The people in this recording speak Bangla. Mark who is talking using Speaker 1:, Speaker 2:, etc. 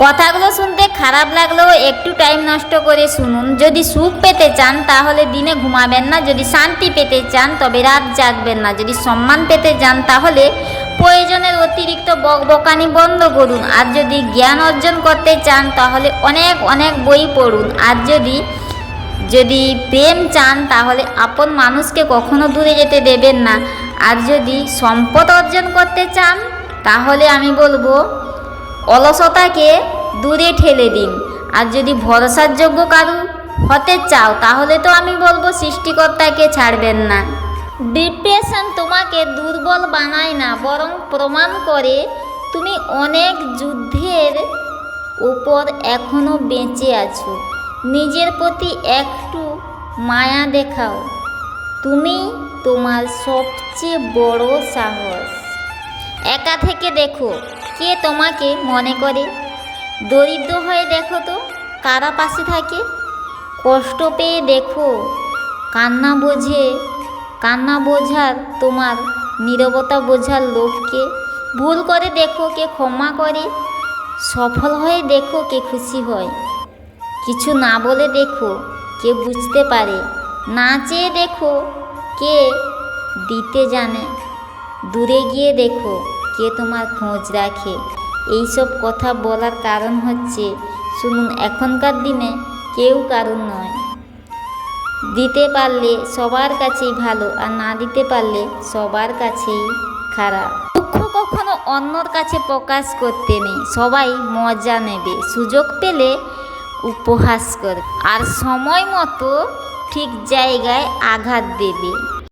Speaker 1: কথাগুলো শুনতে খারাপ লাগলেও একটু টাইম নষ্ট করে শুনুন। যদি সুখ পেতে চান তাহলে দিনে ঘুমাবেন না, যদি শান্তি পেতে চান তবে রাত জাগবেন না, যদি সম্মান পেতে চান তাহলে প্রয়োজনের অতিরিক্ত বকবকানি বন্ধ করুন, আর যদি জ্ঞান অর্জন করতে চান তাহলে অনেক অনেক বই পড়ুন, আর যদি প্রেম চান তাহলে আপন মানুষকে কখনো দূরে যেতে দেবেন না, আর যদি সম্পদ অর্জন করতে চান তাহলে আমি বলবো অলসতাকে দূরে ঠেলে দিন, আর যদি ভরসার যোগ্য কারু হতে চাও তাহলে তো আমি বলবো সৃষ্টিকর্তাকে ছাড়বেন না। ডিপ্রেশন তোমাকে দুর্বল বানায় না, বরং প্রমাণ করে তুমি অনেক যুদ্ধের উপর এখনও বেঁচে আছো। নিজের প্রতি একটু মায়া দেখাও, তুমি তোমার সবচেয়ে বড় সাহস। একা থেকে দেখো কে তোমাকে মনে করে, দরিদ্র হয়ে দেখো তো কারা পাশে থাকে, কষ্ট পেয়ে দেখো কান্না বোঝার তোমার নীরবতা বোঝার লোককে, ভুল করে দেখো কে ক্ষমা করে, সফল হয়ে দেখো কে খুশি হয়, কিছু না বলে দেখো কে বুঝতে পারে, না চেয়ে দেখো কে দিতে জানে, দূরে গিয়ে দেখো কে তোমার খোঁজ রাখে। এইসব কথা বলার কারণ হচ্ছে, শুনুন, এখনকার দিনে কেউ কারণ নয়। দিতে পারলে সবার কাছেই ভালো, আর না দিতে পারলে সবার কাছেই খারাপ। দুঃখ কখনো অন্যর কাছে প্রকাশ করতে নেই, সবাই মজা নেবে, সুযোগ পেলে উপহাস করবে, আর সময় মতো ঠিক জায়গায় আঘাত দেবে।